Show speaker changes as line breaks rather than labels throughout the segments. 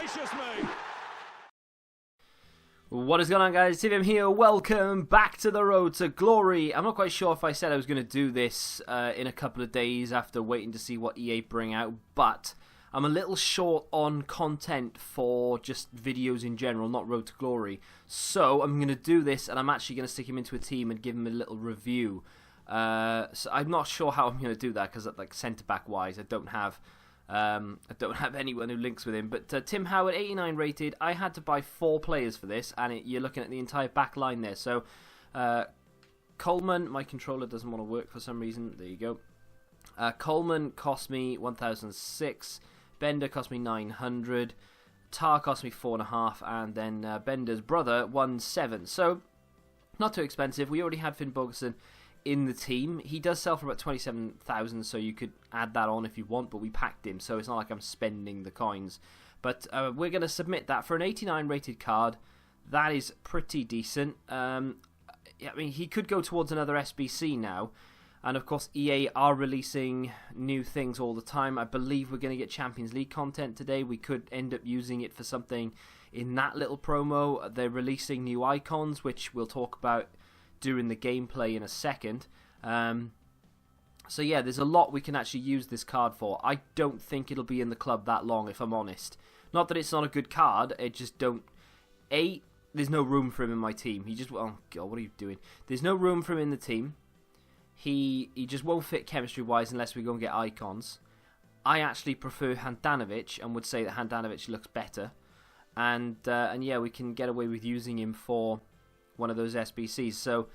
gracious me!
What is going on, guys? TVM here. Welcome back to the road to glory. I'm not quite sure if I said I was going to do this in a couple of days after waiting to see what EA bring out, but I'm a little short on content for just videos in general, not Road to Glory. So I'm going to do this, and I'm actually going to stick him into a team and give him a little review. So I'm not sure how I'm going to do that because, like, centre back wise, I don't have anyone who links with him. But Tim Howard, 89 rated. I had to buy 4 players for this, and you're looking at the entire back line there. So Coleman, my controller doesn't want to work for some reason. There you go. Coleman cost me 1,006. Bender cost me 900. Tar cost me 4.5, and then Bender's brother 1,700. So not too expensive. We already had Finn Bogerson in the team. He does sell for about 27,000, so you could add that on if you want, but we packed him, so it's not like I'm spending the coins. But we're going to submit that for an 89 rated card. That is pretty decent. I mean, he could go towards another SBC now. And of course, EA are releasing new things all the time. I believe we're going to get Champions League content today. We could end up using it for something in that little promo. They're releasing new icons, which we'll talk about during the gameplay in a second. So yeah, there's a lot we can actually use this card for. I don't think it'll be in the club that long, if I'm honest. Not that it's not a good card, it just don't... There's no room for him in my team. He just... Oh god, what are you doing? There's no room for him in the team. He just won't fit chemistry-wise unless we go and get icons. I actually prefer Handanovic and would say that Handanovic looks better. And yeah, we can get away with using him for one of those SBCs. So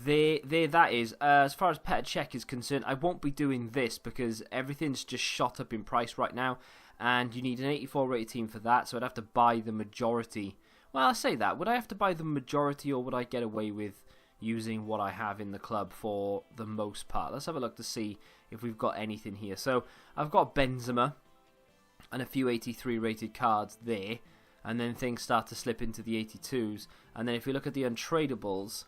there that is. As far as Petr Cech is concerned, I won't be doing this because everything's just shot up in price right now, and you need an 84 rated team for that, so I'd have to buy the majority. Well, I say that. Would I have to buy the majority, or would I get away with using what I have in the club for the most part? Let's have a look to see if we've got anything here. So I've got Benzema and a few 83 rated cards there. And then things start to slip into the 82s. And then if we look at the untradables,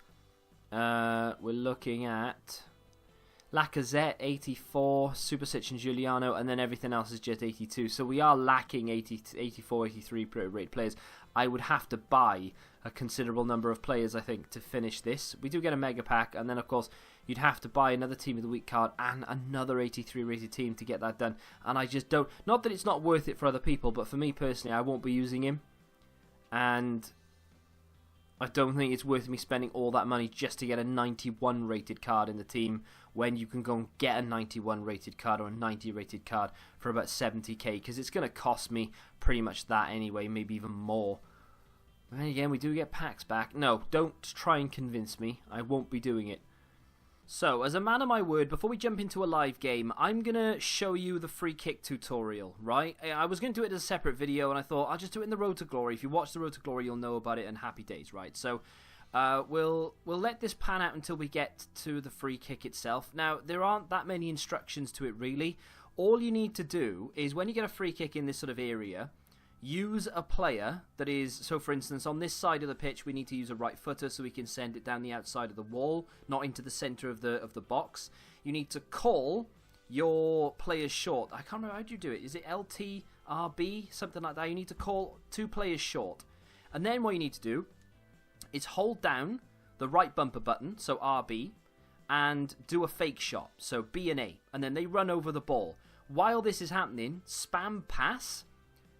we're looking at Lacazette, 84, Supersic and Giuliano, and then everything else is just 82. So we are lacking 84, 83 rated players. I would have to buy a considerable number of players, I think, to finish this. We do get a mega pack, and then, of course, you'd have to buy another Team of the Week card and another 83 rated team to get that done. And I just don't... Not that it's not worth it for other people, but for me personally, I won't be using him. And I don't think it's worth me spending all that money just to get a 91 rated card in the team when you can go and get a 91 rated card or a 90 rated card for about 70k, because it's going to cost me pretty much that anyway, maybe even more. But then again, we do get packs back. No, don't try and convince me. I won't be doing it. So, as a man of my word, before we jump into a live game, I'm going to show you the free kick tutorial, right? I was going to do it as a separate video, and I thought I'll just do it in the Road to Glory. If you watch the Road to Glory, you'll know about it, and happy days, right? So, we'll let this pan out until we get to the free kick itself. Now, there aren't that many instructions to it, really. All you need to do is, when you get a free kick in this sort of area, use a player that is, so for instance, on this side of the pitch, we need to use a right footer so we can send it down the outside of the wall, not into the center of the box. You need to call your players short. I can't remember, how do you do it? Is it LTRB? Something like that. You need to call 2 players short. And then what you need to do is hold down the right bumper button, so RB, and do a fake shot, so B and A. And then they run over the ball. While this is happening, spam pass,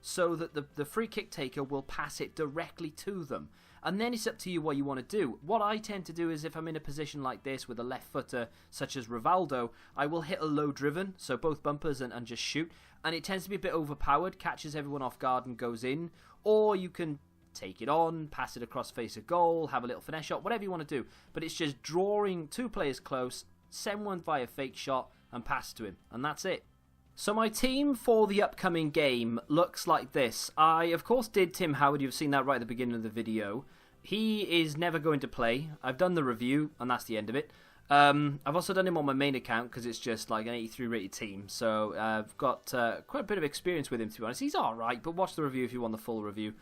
so that the free kick taker will pass it directly to them. And then it's up to you what you want to do. What I tend to do is, if I'm in a position like this with a left footer, such as Rivaldo, I will hit a low driven, so both bumpers and just shoot. And it tends to be a bit overpowered, catches everyone off guard and goes in. Or you can take it on, pass it across face of goal, have a little finesse shot, whatever you want to do. But it's just drawing 2 players close, send one via fake shot, and pass to him. And that's it. So my team for the upcoming game looks like this. I, of course, did Tim Howard. You've seen that right at the beginning of the video. He is never going to play. I've done the review, and that's the end of it. I've also done him on my main account because it's just like an 83 rated team. So I've got quite a bit of experience with him, to be honest. He's alright, but watch the review if you want the full review.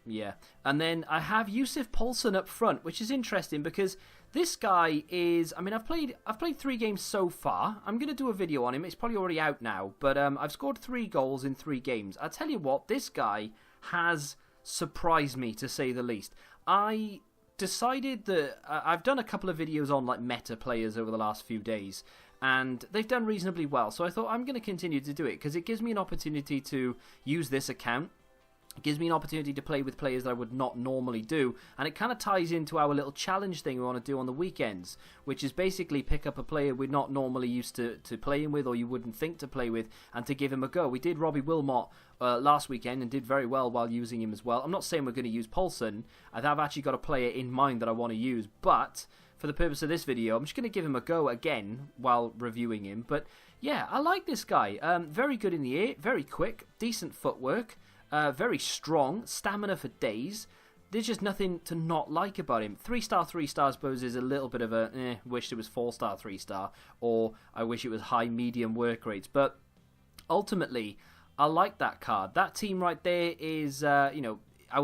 Yeah. And then I have Yusuf Poulsen up front, which is interesting because this guy is... I mean, I've played 3 games so far. I'm going to do a video on him. It's probably already out now. But I've scored 3 goals in 3 games. I'll tell you what, this guy has surprised me, to say the least. I decided that... I've done a couple of videos on like meta players over the last few days. And they've done reasonably well. So I thought I'm going to continue to do it because it gives me an opportunity to use this account. It gives me an opportunity to play with players that I would not normally do, and it kind of ties into our little challenge thing we want to do on the weekends, which is basically pick up a player we're not normally used to playing with, or you wouldn't think to play with, and to give him a go. We did Robbie Wilmot last weekend and did very well while using him as well. I'm not saying we're going to use Poulsen. I've actually got a player in mind that I want to use, but for the purpose of this video, I'm just going to give him a go again while reviewing him. But yeah, I like this guy. Very good in the air, very quick, decent footwork. Very strong, stamina for days. There's just nothing to not like about him. 3-star, 3-star, I suppose, is a little bit of a, wish it was 4-star, 3-star, or I wish it was high, medium work rates. But ultimately, I like that card. That team right there is, our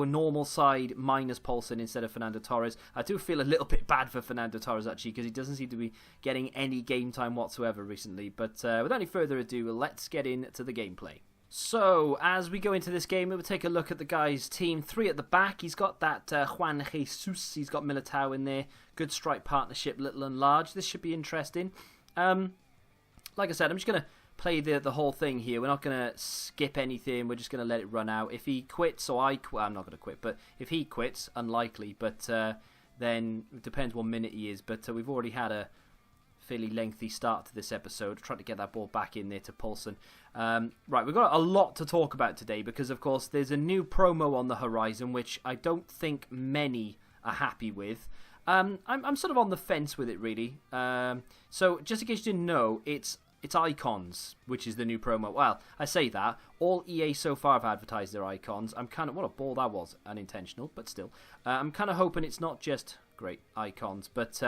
normal side minus Poulsen instead of Fernando Torres. I do feel a little bit bad for Fernando Torres, actually, because he doesn't seem to be getting any game time whatsoever recently. But without any further ado, let's get into the gameplay. So, as we go into this game, we'll take a look at the guy's team. 3 at the back. He's got that Juan Jesus. He's got Militao in there. Good strike partnership, little and large. This should be interesting. Like I said, I'm just going to play the whole thing here. We're not going to skip anything. We're just going to let it run out. If he quits, or I quit, I'm not going to quit. But if he quits, unlikely. But then it depends what minute he is. But we've already had a fairly lengthy start to this episode. Trying to get that ball back in there to Poulsen. Right, we've got a lot to talk about today because, of course, there's a new promo on the horizon which I don't think many are happy with. I'm sort of on the fence with it, really. So, just in case you didn't know, it's icons, which is the new promo. Well, I say that. All EA so far have advertised their icons. I'm kind of... What a ball that was. Unintentional, but still. I'm kind of hoping it's not just great icons, but...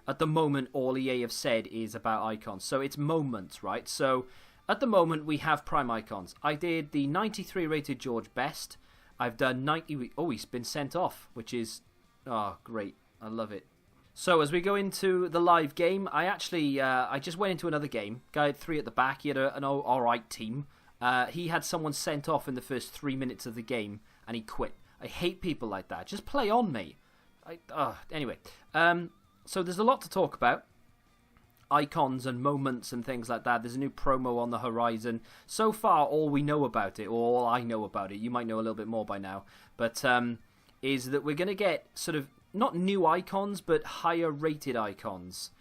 at the moment, all EA have said is about icons. So it's moments, right? So at the moment, we have prime icons. I did the 93 rated George Best. I've done 90... Oh, he's been sent off, which is... Oh, great. I love it. So as we go into the live game, I actually... I just went into another game. Guy had 3 at the back. He had an alright team. He had someone sent off in the first 3 minutes of the game, and he quit. I hate people like that. Just play on, mate. Anyway... So there's a lot to talk about. Icons and moments and things like that. There's a new promo on the horizon. So far, all we know about it, or all I know about it, you might know a little bit more by now, but is that we're going to get sort of, not new icons, but higher rated icons,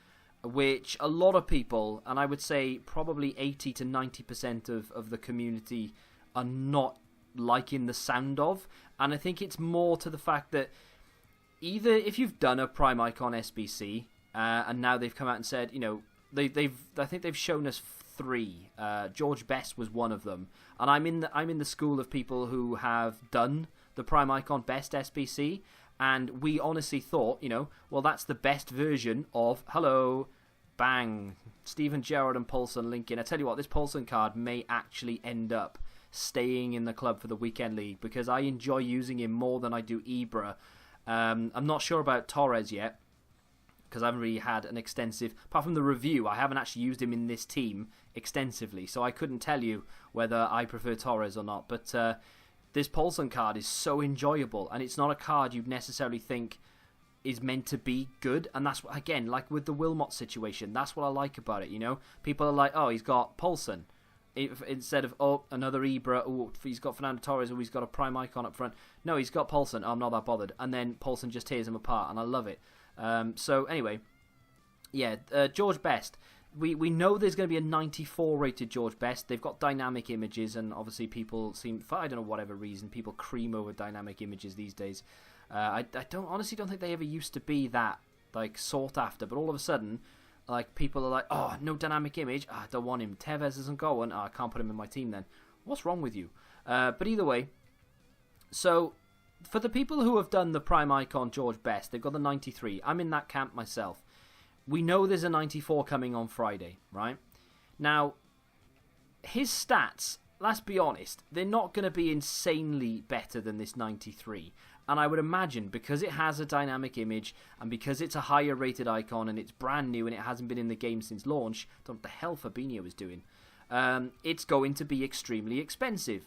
which a lot of people, and I would say probably 80 to 90% of the community are not liking the sound of. And I think it's more to the fact that either if you've done a Prime Icon SBC, and now they've come out and said, I think they've shown us 3. George Best was one of them, and I'm in the school of people who have done the Prime Icon Best SBC, and we honestly thought, well, that's the best version of bang, Steven Gerrard and Poulsen linking. I tell you what, this Poulsen card may actually end up staying in the club for the weekend league because I enjoy using him more than I do Ibra. I'm not sure about Torres yet because I haven't really had an extensive... Apart from the review, I haven't actually used him in this team extensively, so I couldn't tell you whether I prefer Torres or not. But this Poulsen card is so enjoyable, and it's not a card you'd necessarily think is meant to be good. And that's, again, like with the Wilmot situation, that's what I like about it, People are like, oh, he's got Poulsen. Instead of, another Ibra, he's got Fernando Torres, or he's got a prime icon up front. No, he's got Poulsen. I'm not that bothered. And then Poulsen just tears him apart, and I love it. So, anyway, yeah, George Best. We know there's going to be a 94 rated George Best. They've got dynamic images, and obviously people seem, for I don't know whatever reason, people cream over dynamic images these days. I honestly don't think they ever used to be that, sought after, but all of a sudden... people are like, oh, no dynamic image. I don't want him. Tevez isn't going. I can't put him in my team then. What's wrong with you? But either way, so for the people who have done the Prime Icon George Best, they've got the 93. I'm in that camp myself. We know there's a 94 coming on Friday, right? Now, his stats, let's be honest, they're not going to be insanely better than this 93. And I would imagine, because it has a dynamic image, and because it's a higher rated icon, and it's brand new, and it hasn't been in the game since launch, I don't know what the hell Fabinho is doing, it's going to be extremely expensive.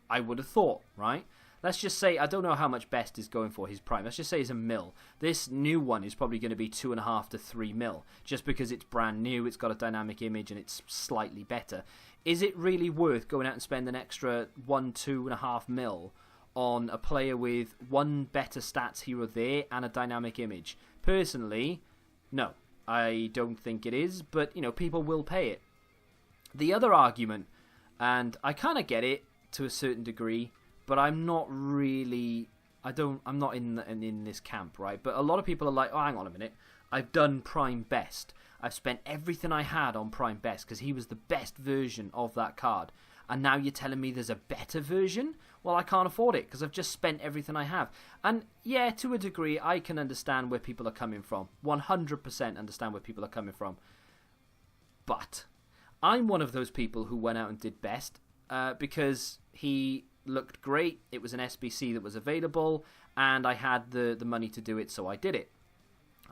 I would have thought, right? Let's just say, I don't know how much Best is going for his prime. Let's just say it's $1 million. This new one is probably going to be 2.5 to 3 million, just because it's brand new, it's got a dynamic image, and it's slightly better. Is it really worth going out and spending an extra 2.5 million on a player with one better stats hero there and a dynamic image? Personally, no, I don't think it is, but people will pay it. The other argument, and I kind of get it to a certain degree, but I'm not really, I'm not in this camp, right? But a lot of people are like, oh, hang on a minute, I've done Prime Best. I've spent everything I had on Prime Best because he was the best version of that card. And now you're telling me there's a better version? Well, I can't afford it because I've just spent everything I have. And yeah, to a degree, I can understand where people are coming from. 100% understand where people are coming from. But I'm one of those people who went out and did Best because he looked great. It was an SBC that was available, and I had the money to do it, so I did it.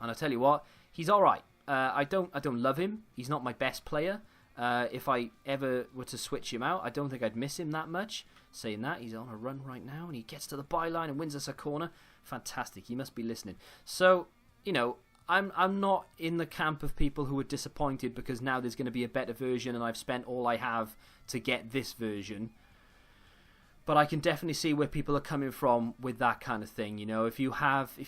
And I'll tell you what, he's all right. I don't love him. He's not my best player. If I ever were to switch him out, I don't think I'd miss him that much. Saying that, he's on a run right now, and he gets to the byline and wins us a corner. Fantastic. He must be listening. So, I'm not in the camp of people who are disappointed because now there's going to be a better version and I've spent all I have to get this version. But I can definitely see where people are coming from with that kind of thing. If you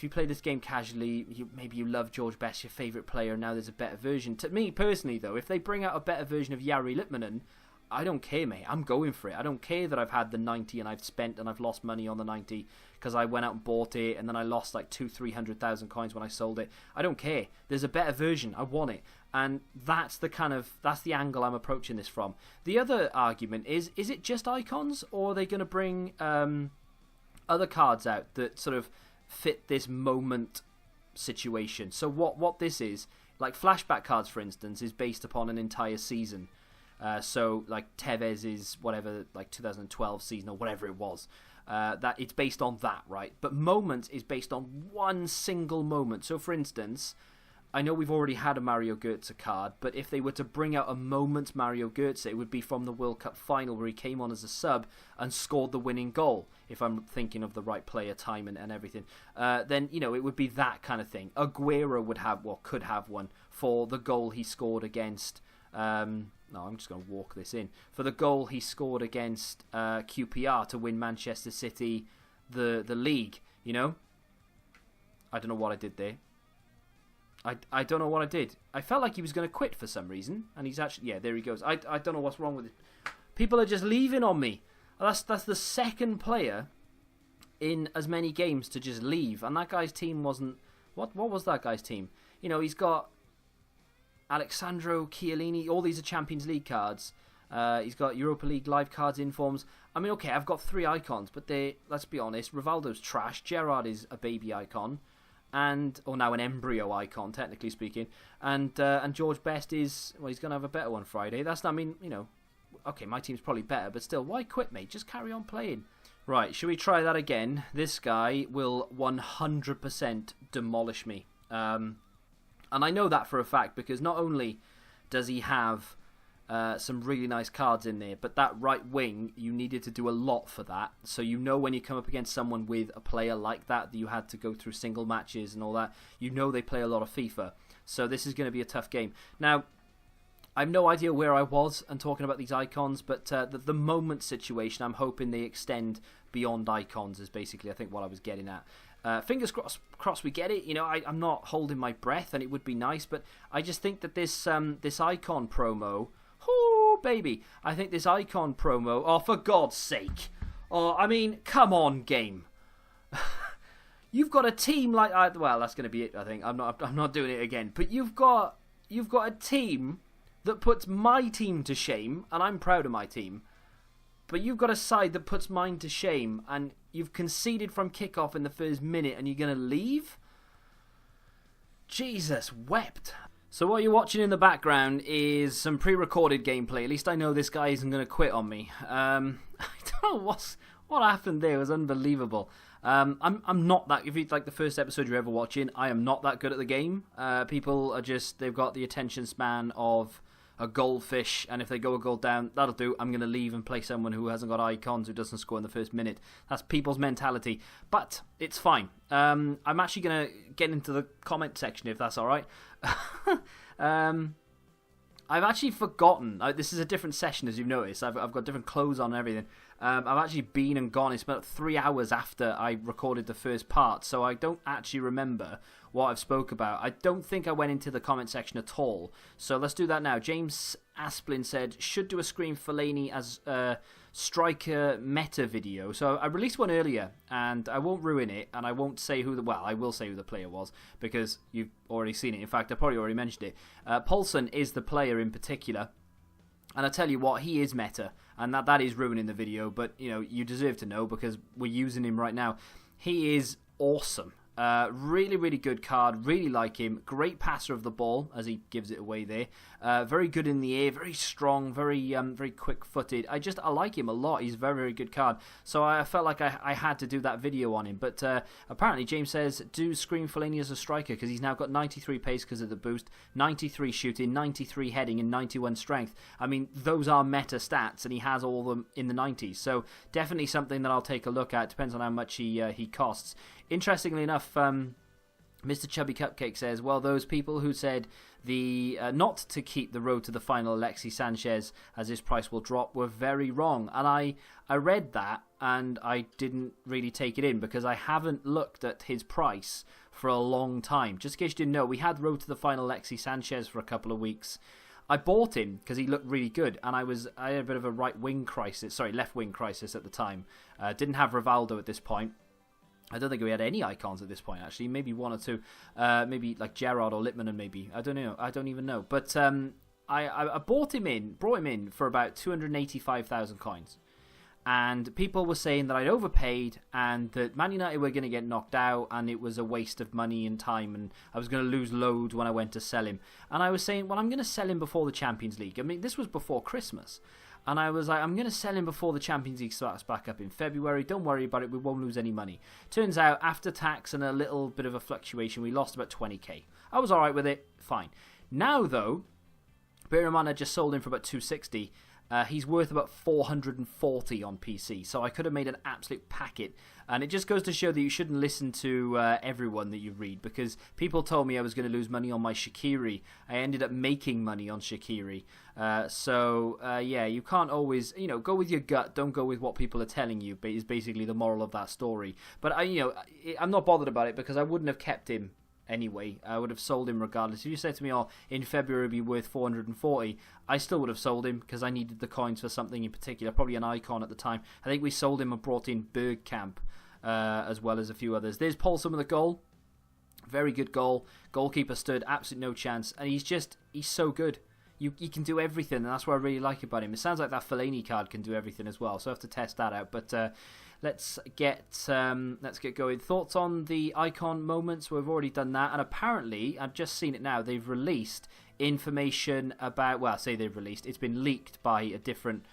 play this game casually, maybe you love George Best, your favourite player, and now there's a better version. To me, personally, though, if they bring out a better version of Jari Litmanen, I don't care, mate. I'm going for it. I don't care that I've had the 90 and I've lost money on the 90 because I went out and bought it and then I lost like 200,000-300,000 coins when I sold it. I don't care. There's a better version. I want it. And that's the angle I'm approaching this from. The other argument is it just icons, or are they going to bring other cards out that sort of fit this moment situation? So what this is, like flashback cards, for instance, is based upon an entire season. So like Tevez is whatever, like 2012 season or whatever it was. That it's based on that, right? But moments is based on one single moment. So for instance, I know we've already had a Mario Götze card, but if they were to bring out a moment Mario Götze, it would be from the World Cup final where he came on as a sub and scored the winning goal, if I'm thinking of the right player, time and everything. Then, it would be that kind of thing. Aguero could have one for the goal he scored against... no, I'm just going to walk this in. For the goal he scored against QPR to win Manchester City the league, I don't know what I did there. I don't know what I did. I felt like he was going to quit for some reason, and he's actually... Yeah, there he goes. I don't know what's wrong with it. People are just leaving on me. That's the second player in as many games to just leave, and that guy's team wasn't... What was that guy's team? He's got Alexandro Chiellini. All these are Champions League cards. He's got Europa League live cards, informs. I mean, okay, I've got 3 icons, but let's be honest, Rivaldo's trash. Gerrard is a baby icon. Or now an embryo icon, technically speaking, and George Best is, well, he's going to have a better one Friday. Okay, my team's probably better, but still, why quit, mate? Just carry on playing. Right, should we try that again? This guy will 100% demolish me, and I know that for a fact because not only does he have some really nice cards in there, but that right wing, you needed to do a lot for that. So when you come up against someone with a player like that you had to go through single matches and all that, they play a lot of FIFA. So this is going to be a tough game. Now, I have no idea where I was and talking about these icons, but the moment situation, I'm hoping they extend beyond icons is basically, I think, what I was getting at. Fingers crossed we get it. I'm not holding my breath, and it would be nice, but I just think that this icon promo... Oh, baby. I think this icon promo... Oh, for God's sake. Oh, I mean, come on, game. You've got a team like... well, that's going to be it, I think. I'm not doing it again. But you've got a team that puts my team to shame, and I'm proud of my team. But you've got a side that puts mine to shame, and you've conceded from kickoff in the first minute, and you're going to leave? Jesus wept. So what you're watching in the background is some pre-recorded gameplay. At least I know this guy isn't going to quit on me. I don't know what happened there. It was unbelievable. I'm not that. If it's like the first episode you're ever watching, I am not that good at the game. People are just, they've got the attention span of a goldfish, and if they go a goal down, that'll do. I'm going to leave and play someone who hasn't got icons, who doesn't score in the first minute. That's people's mentality, but it's fine. I'm actually going to get into the comment section if that's all right. I've actually forgotten. This is a different session, as you've noticed. I've got different clothes on and everything. I've actually been and gone. It's about 3 hours after I recorded the first part, so I don't actually remember what I've spoke about. I don't think I went into the comment section at all. So let's do that now. James Asplin said, should do a screen for Fellaini as a striker meta video. So I released one earlier, and I won't ruin it, and I won't say who I will say who the player was, because you've already seen it. In fact, I probably already mentioned it. Paulson is the player in particular. And I tell you what, he is meta, and that is ruining the video, but you deserve to know because we're using him right now. He is awesome. Really, really good card. Really like him. Great passer of the ball as he gives it away there. Very good in the air. Very strong. Very very quick-footed. I like him a lot. He's a very, very good card. So I felt like I had to do that video on him. But apparently James says, do screen Fellaini as a striker because he's now got 93 pace because of the boost, 93 shooting, 93 heading, and 91 strength. I mean, those are meta stats, and he has all of them in the 90s. So definitely something that I'll take a look at. Depends on how much he costs. Interestingly enough, Mr. Chubby Cupcake says, well, those people who said the not to keep the road to the final Alexis Sanchez as his price will drop were very wrong. And I read that and I didn't really take it in because I haven't looked at his price for a long time. Just in case you didn't know, we had road to the final Alexis Sanchez for a couple of weeks. I bought him because he looked really good, and I had a bit of a left wing crisis at the time. Didn't have Rivaldo at this point. I don't think we had any icons at this point, actually. Maybe one or two. Maybe like Gerrard or Littman, maybe. I don't know. I don't even know. But I brought him in for about 285,000 coins. And people were saying that I'd overpaid and that Man United were going to get knocked out and it was a waste of money and time and I was going to lose loads when I went to sell him. And I was saying, well, I'm going to sell him before the Champions League. I mean, this was before Christmas. And I was like, I'm going to sell him before the Champions League starts back up in February. Don't worry about it. We won't lose any money. Turns out, after tax and a little bit of a fluctuation, we lost about 20k. I was all right with it. Fine. Now, though, bear in mind I just sold him for about 260. He's worth about 440 on PC, so I could have made an absolute packet. And it just goes to show that you shouldn't listen to everyone that you read, because people told me I was going to lose money on my Shaqiri. I ended up making money on Shaqiri. Yeah, you can't always, go with your gut. Don't go with what people are telling you. Is basically the moral of that story. But I'm not bothered about it because I wouldn't have kept him. Anyway, I would have sold him regardless. If you said to me, in February it'd be worth 440, I still would have sold him because I needed the coins for something in particular, probably an icon at the time. I think we sold him and brought in Bergkamp as well as a few others. There's Paulson with a goal. Very good goal. Goalkeeper stood, absolutely no chance. And he's so good. He can do everything, and that's what I really like about him. It sounds like that Fellaini card can do everything as well, so I have to test that out. But let's get going. Thoughts on the icon moments? We've already done that, and apparently, I've just seen it now, they've released information about, well, I say they've released, it's been leaked by a different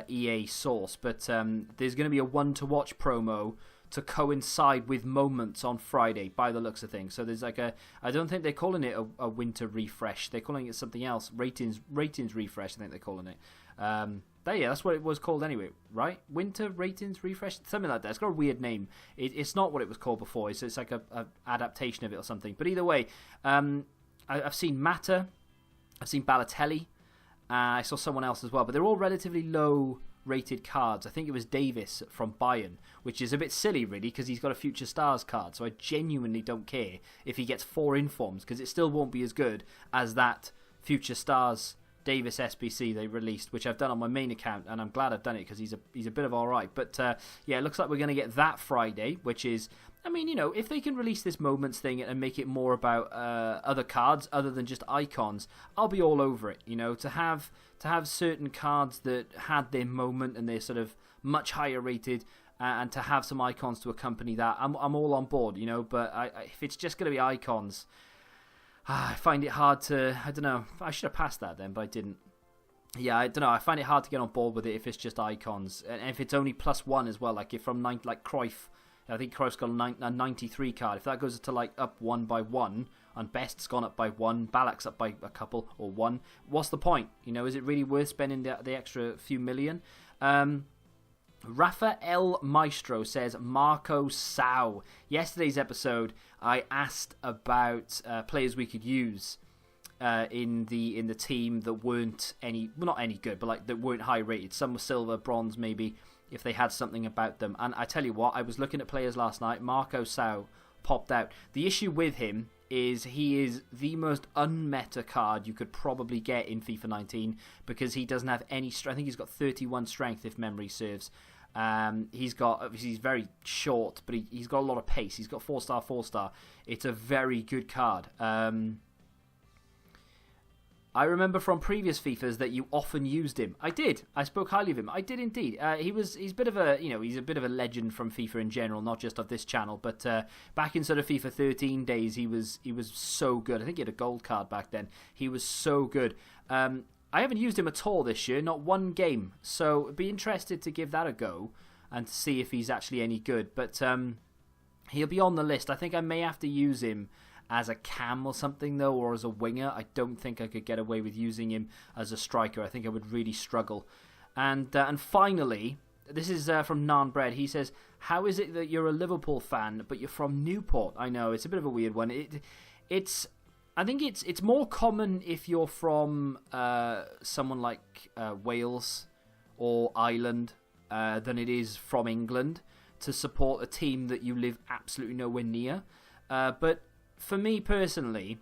EA source, but there's going to be a one-to-watch promo to coincide with moments on Friday, by the looks of things. So there's like I don't think they're calling it a winter refresh. They're calling it something else. Ratings refresh, I think they're calling it. That's what it was called anyway, right? Winter ratings refresh, something like that. It's got a weird name. It's not what it was called before. It's like a adaptation of it or something. But either way, I've seen Mata, I've seen Balotelli, I saw someone else as well. But they're all relatively low rated cards. I think it was Davis from Bayern, which is a bit silly really because he's got a Future Stars card, so I genuinely don't care if he gets 4 informs because it still won't be as good as that Future Stars Davis SBC they released, which I've done on my main account, and I'm glad I've done it because he's a bit of alright. But it looks like we're going to get that Friday, which is, I mean, if they can release this moments thing and make it more about other cards other than just icons, I'll be all over it. To have certain cards that had their moment and they're sort of much higher rated, and to have some icons to accompany that, I'm all on board. But if it's just going to be icons, I find it hard to, I don't know, I should have passed that then, but I didn't. Yeah, I don't know, I find it hard to get on board with it if it's just icons. And if it's only +1 as well, like if from like Cruyff, I think Cruyff's got a 93 card. If that goes to like up 1 by 1, and Best's gone up by 1, Ballack's up by a couple, or 1, what's the point? You know, is it really worth spending the extra few million? Rafael Maestro says Marco Sau. Yesterday's episode, I asked about players we could use in the team that weren't not any good, but like that weren't high rated. Some were silver, bronze, maybe if they had something about them. And I tell you what, I was looking at players last night. Marco Sau popped out. The issue with him is he is the most unmeta card you could probably get in FIFA 19 because he doesn't have any strength. I think he's got 31 strength if memory serves. He's very short, but he's got a lot of pace. He's got 4-star, 4-star. It's a very good card. I remember from previous FIFAs that you often used him. I did. I spoke highly of him. I did indeed. He's a bit of a legend from FIFA in general, not just of this channel. But back in sort of FIFA 13 days, he was so good. I think he had a gold card back then. He was so good. I haven't used him at all this year, not one game. So I'd be interested to give that a go and to see if he's actually any good. But he'll be on the list. I think I may have to use him as a cam or something though, or as a winger. I don't think I could get away with using him as a striker. I think I would really struggle. And finally, this is from Nanbread. He says, how is it that you're a Liverpool fan but you're from Newport? I know, it's a bit of a weird one. I think it's more common if you're from someone like Wales or Ireland than it is from England to support a team that you live absolutely nowhere near. But for me personally,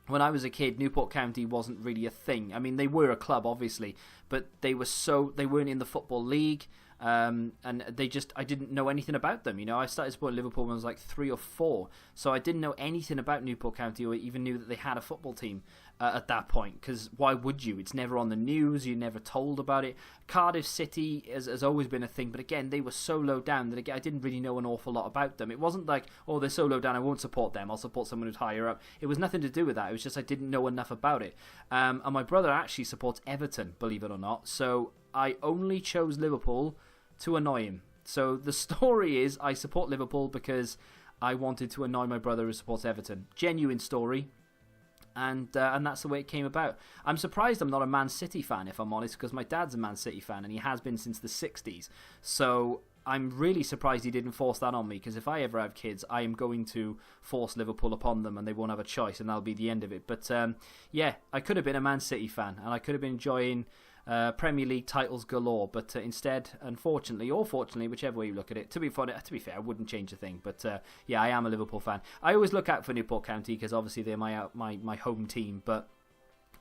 when I was a kid, Newport County wasn't really a thing. I mean, they were a club, obviously, but they weren't in the Football League, and I didn't know anything about them. You know, I started supporting Liverpool when I was like 3 or 4, so I didn't know anything about Newport County or even knew that they had a football team at that point, because why would you? It's never on the news, you're never told about it. Cardiff City has always been a thing, but again, they were so low down that I didn't really know an awful lot about them. It wasn't like, oh, they're so low down, I won't support them, I'll support someone who's higher up. It was nothing to do with that, it was just I didn't know enough about it. And my brother actually supports Everton, believe it or not, so I only chose Liverpool to annoy him. So the story is, I support Liverpool because I wanted to annoy my brother who supports Everton. Genuine story. And that's the way it came about. I'm surprised I'm not a Man City fan, if I'm honest, because my dad's a Man City fan and he has been since the 60s. So I'm really surprised he didn't force that on me, because if I ever have kids, I am going to force Liverpool upon them and they won't have a choice, and that'll be the end of it. But yeah, I could have been a Man City fan and I could have been enjoying Premier League titles galore, but instead, unfortunately or fortunately, whichever way you look at it, to be fair, I wouldn't change a thing. But yeah, I am a Liverpool fan. I always look out for Newport County because obviously they're my home team, but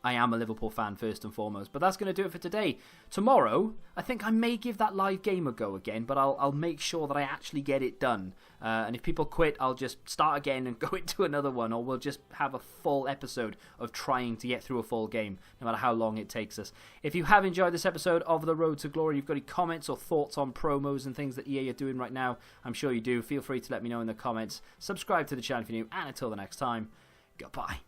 I am a Liverpool fan first and foremost. But that's going to do it for today. Tomorrow, I think I may give that live game a go again, but I'll make sure that I actually get it done. And if people quit, I'll just start again and go into another one, or we'll just have a full episode of trying to get through a full game, no matter how long it takes us. If you have enjoyed this episode of The Road to Glory, you've got any comments or thoughts on promos and things that EA are doing right now, I'm sure you do. Feel free to let me know in the comments. Subscribe to the channel if you're new, and until the next time, goodbye.